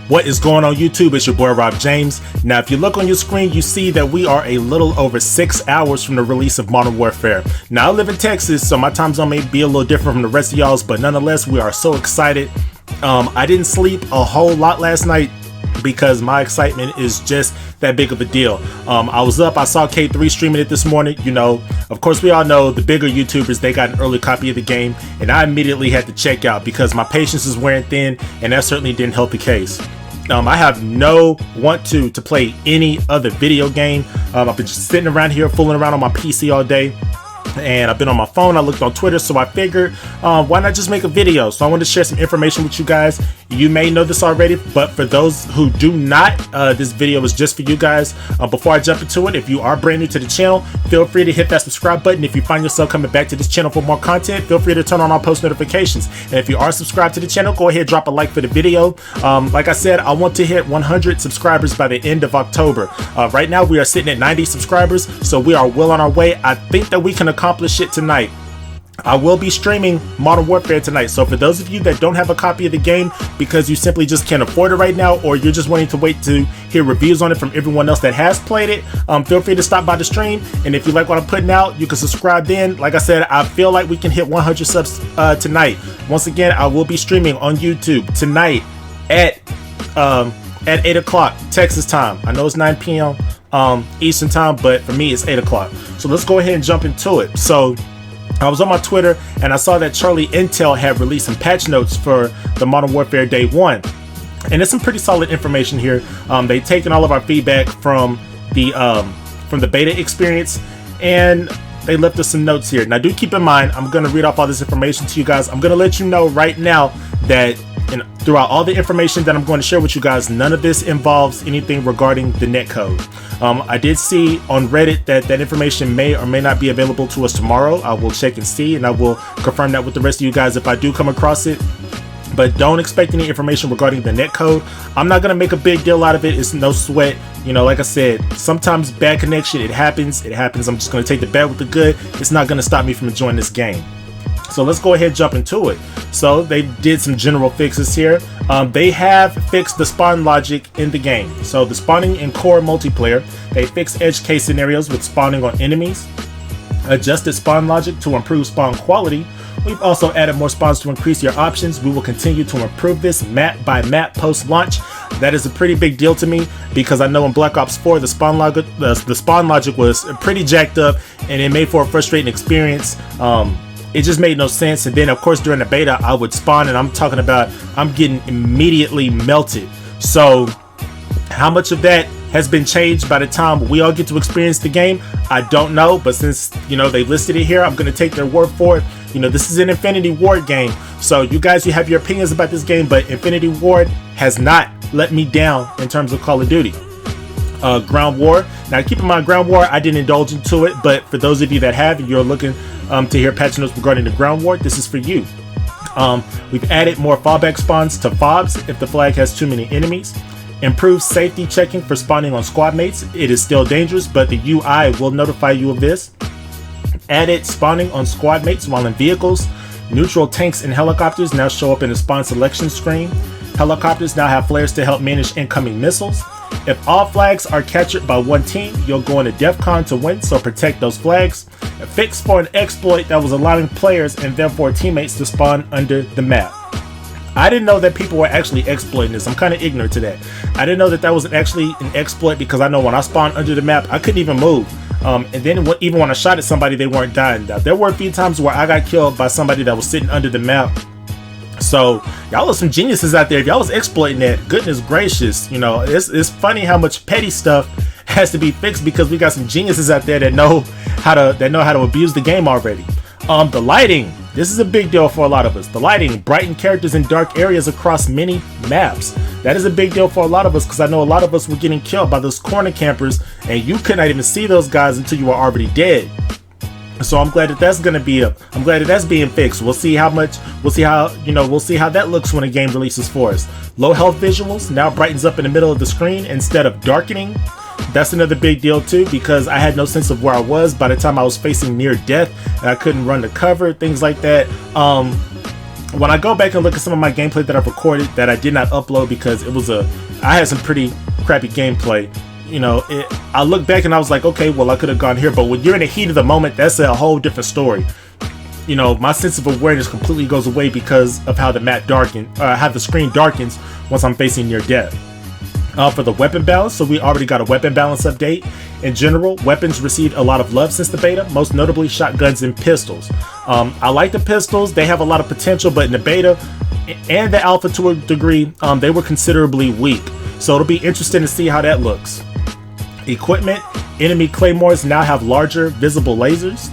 What is going on YouTube? It's your boy Rob James. Now if you look on your screen, you see that we are a little over 6 hours from the release of Modern Warfare. Now I live in Texas, so my time zone may be a little different from the rest of y'all's, but nonetheless we are so excited. I didn't sleep a whole lot last night because my excitement is just that big of a deal. I was up, I saw K3 streaming it this morning. You know, of course we all know the bigger YouTubers, they got an early copy of the game, and I immediately had to check out because my patience is wearing thin, and that certainly didn't help the case. I have no want to play any other video game. I've been just sitting around here fooling around on my PC all day, and I've been on my phone. I looked on Twitter, so I figured why not just make a video. So I wanted to share some information with you guys. You may know this already, but for those who do not, this video is just for you guys. Before I jump into it, if you are brand new to the channel, feel free to hit that subscribe button. If you find yourself coming back to this channel for more content, feel free to turn on our post notifications. And if you are subscribed to the channel, go ahead, drop a like for the video. Like I said, I want to hit 100 subscribers by the end of October. Right now we are sitting at 90 subscribers, so we are well on our way. I think that we can accomplish it tonight. I will be streaming Modern Warfare tonight, so for those of you that don't have a copy of the game because you simply just can't afford it right now, or you're just wanting to wait to hear reviews on it from everyone else that has played it, feel free to stop by the stream. And if you like what I'm putting out, you can subscribe then. Like I said, I feel like we can hit 100 subs tonight. Once again, I will be streaming on YouTube tonight at 8 o'clock Texas time. I know it's 9 p.m. Eastern time, but for me it's 8 o'clock. So let's go ahead and jump into it. So I was on my Twitter and I saw that Charlie Intel had released some patch notes for the Modern Warfare Day 1. And there's some pretty solid information here. They've taken all of our feedback from the beta experience, and they left us some notes here. Now do keep in mind, I'm going to read off all this information to you guys. I'm going to let you know right now that throughout all the information that I'm going to share with you guys, none of this involves anything regarding the netcode. I did see on Reddit that information may or may not be available to us tomorrow. I will check and see, and I will confirm that with the rest of you guys if I do come across it. But don't expect any information regarding the netcode. I'm not going to make a big deal out of it. It's no sweat. You know, like I said, sometimes bad connection, it happens. I'm just going to take the bad with the good. It's not going to stop me from enjoying this game. So let's go ahead and jump into it. So they did some general fixes here. They have fixed the spawn logic in the game. So the spawning in core multiplayer, they fixed edge case scenarios with spawning on enemies, adjusted spawn logic to improve spawn quality. We've also added more spawns to increase your options. We will continue to improve this map by map post launch. That is a pretty big deal to me because I know in Black Ops 4 the spawn logic was pretty jacked up, and it made for a frustrating experience. It just made no sense. And then of course during the beta I would spawn, and I'm talking about I'm getting immediately melted. So how much of that has been changed by the time we all get to experience the game, I don't know. But since, you know, they listed it here, I'm going to take their word for it. You know, this is an Infinity Ward game, so you guys, you have your opinions about this game, but Infinity Ward has not let me down in terms of Call of Duty. Ground War. Now keep in mind, Ground War, I didn't indulge into it, but for those of you that have, and you're looking to hear patch notes regarding the Ground War, this is for you. We've added more fallback spawns to fobs if the flag has too many enemies. Improved safety checking for spawning on squad mates. It is still dangerous, but the UI will notify you of this. Added spawning on squad mates while in vehicles. Neutral tanks and helicopters now show up in the spawn selection screen. Helicopters now have flares to help manage incoming missiles. If all flags are captured by one team, you'll go into DEFCON to win, so protect those flags. A fix for an exploit that was allowing players and therefore teammates to spawn under the map. I didn't know that people were actually exploiting this. I'm kind of ignorant to that. I didn't know that that was actually an exploit, because I know when I spawned under the map, I couldn't even move. And then even when I shot at somebody, they weren't dying. There were a few times where I got killed by somebody that was sitting under the map. So y'all are some geniuses out there. If y'all was exploiting that, goodness gracious, you know, it's funny how much petty stuff has to be fixed because we got some geniuses out there that know how to abuse the game already. The lighting, this is a big deal for a lot of us. The lighting, brighten characters in dark areas across many maps. That is a big deal for a lot of us because I know a lot of us were getting killed by those corner campers, and you could not even see those guys until you were already dead. So I'm glad that that's gonna be I'm glad that that's being fixed. We'll see how that looks when the game releases for us. Low health visuals now brightens up in the middle of the screen instead of darkening. That's another big deal too, because I had no sense of where I was by the time I was facing near death and I couldn't run to cover, things like that. when I go back and look at some of my gameplay that I've recorded that I did not upload because I had some pretty crappy gameplay. You know, I look back and I was like, okay, well, I could have gone here. But when you're in the heat of the moment, that's a whole different story. You know, my sense of awareness completely goes away because of how the map how the screen darkens once I'm facing near death. For the weapon balance, so we already got a weapon balance update. In general, weapons received a lot of love since the beta, most notably shotguns and pistols. I like the pistols, they have a lot of potential, but in the beta and the alpha to a degree, they were considerably weak. So it'll be interesting to see how that looks. Equipment, enemy claymores now have larger visible lasers.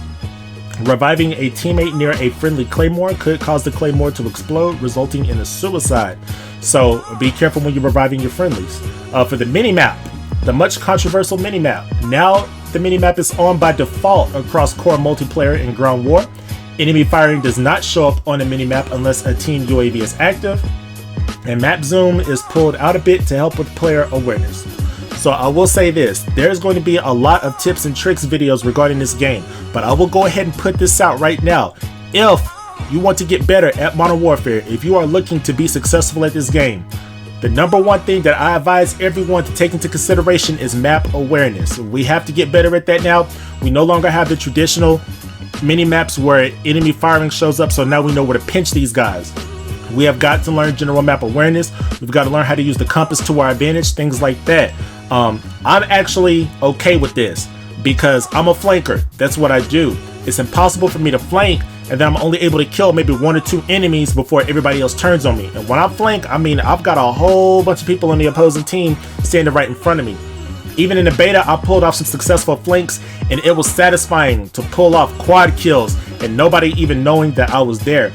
Reviving a teammate near a friendly claymore could cause the claymore to explode, resulting in a suicide. So be careful when you're reviving your friendlies. For the minimap, the much controversial minimap. Now the minimap is on by default across core multiplayer and ground war. Enemy firing does not show up on the minimap unless a team UAV is active. And map zoom is pulled out a bit to help with player awareness. So I will say this, there's going to be a lot of tips and tricks videos regarding this game, but I will go ahead and put this out right now. If you want to get better at Modern Warfare, if you are looking to be successful at this game, the number one thing that I advise everyone to take into consideration is map awareness. We have to get better at that now. We no longer have the traditional mini maps where enemy firing shows up, so now we know where to pinch these guys. We have got to learn general map awareness. We've got to learn how to use the compass to our advantage, things like that. I'm actually okay with this because I'm a flanker. That's what I do. It's impossible for me to flank and then I'm only able to kill maybe 1 or 2 enemies before everybody else turns on me. And when I flank, I mean, I've got a whole bunch of people on the opposing team standing right in front of me. Even in the beta, I pulled off some successful flanks and it was satisfying to pull off quad kills and nobody even knowing that I was there.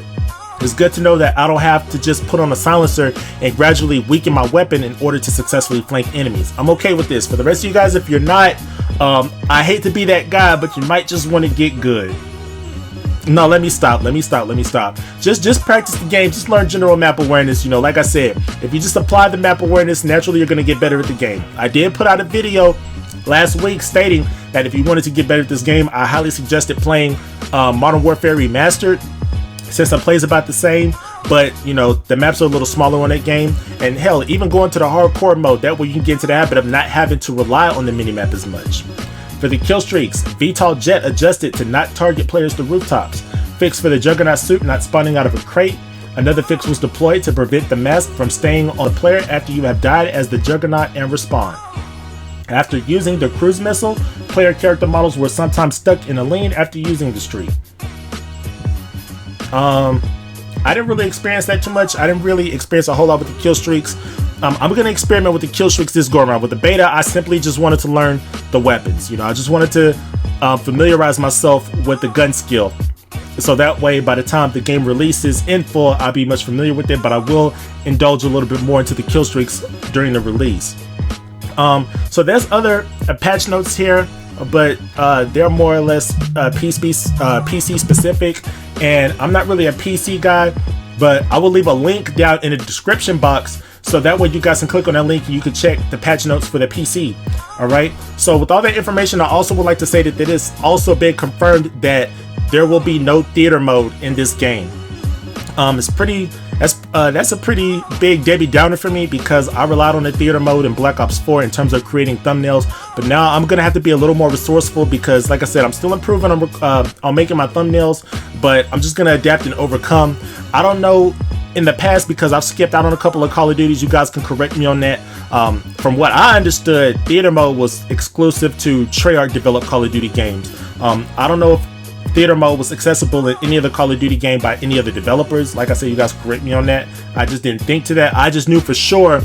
It's good to know that I don't have to just put on a silencer and gradually weaken my weapon in order to successfully flank enemies. I'm okay with this. For the rest of you guys, if you're not, I hate to be that guy, but you might just want to get good. No, let me stop. Just practice the game. Just learn general map awareness. You know, like I said, if you just apply the map awareness, naturally you're going to get better at the game. I did put out a video last week stating that if you wanted to get better at this game, I highly suggested playing Modern Warfare Remastered, since it plays about the same, but you know, the maps are a little smaller on that game, and hell, even going to the hardcore mode, that way you can get into the habit of not having to rely on the minimap as much. For the kill streaks, VTOL Jet adjusted to not target players to rooftops. Fix for the Juggernaut suit not spawning out of a crate. Another fix was deployed to prevent the mask from staying on the player after you have died as the Juggernaut and respawn. After using the cruise missile, player character models were sometimes stuck in a lane after using the streak. I didn't really experience that too much. I didn't really experience a whole lot with the kill streaks. I'm going to experiment with the kill streaks this go around. With the beta, I simply just wanted to learn the weapons. You know, I just wanted to familiarize myself with the gun skill. So that way, by the time the game releases in full, I'll be much familiar with it, but I will indulge a little bit more into the kill streaks during the release. So there's other patch notes here, but they're more or less PC specific, and I'm not really a PC guy, but I will leave a link down in the description box so that way you guys can click on that link and you can check the patch notes for the PC. Alright, so with all that information, I also would like to say that it has also been confirmed that there will be no theater mode in this game. That's a pretty big Debbie Downer for me because I relied on the theater mode in Black Ops 4 in terms of creating thumbnails, but now I'm gonna have to be a little more resourceful because, like I said, I'm still improving on making my thumbnails, but I'm just gonna adapt and overcome. I don't know in the past because I've skipped out on a couple of Call of Duties. You guys can correct me on that. From what I understood, theater mode was exclusive to Treyarch developed Call of Duty games. I don't know if theater mode was accessible in any other Call of Duty game by any other developers. Like I said, you guys correct me on that. I just didn't think to that. I just knew for sure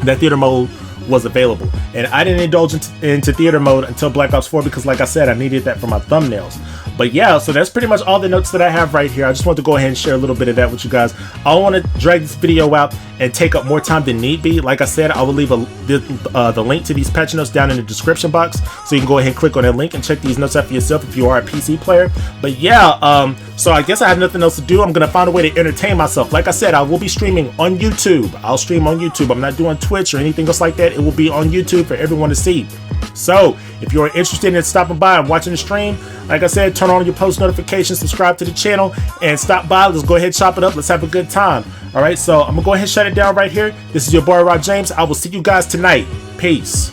that theater mode was available, and I didn't indulge into theater mode until Black Ops 4 because, like I said, I needed that for my thumbnails. But yeah, so that's pretty much all the notes that I have right here. I just want to go ahead and share a little bit of that with you guys. I don't want to drag this video out and take up more time than need be. Like I said, I will leave the link to these patch notes down in the description box, so you can go ahead and click on that link and check these notes out for yourself if you are a PC player. But yeah, So I guess I have nothing else to do. I'm gonna find a way to entertain myself. Like I said, I will be streaming on YouTube. I'll stream on YouTube. I'm not doing Twitch or anything else like that. It will be on YouTube for everyone to see. So if you're interested in stopping by and watching the stream, like I said, turn on your post notifications, subscribe to the channel, and stop by. Let's go ahead and chop it up. Let's have a good time. All right, so I'm gonna go ahead and shut it down right here. This is your boy Rob James. I will see you guys tonight. Peace.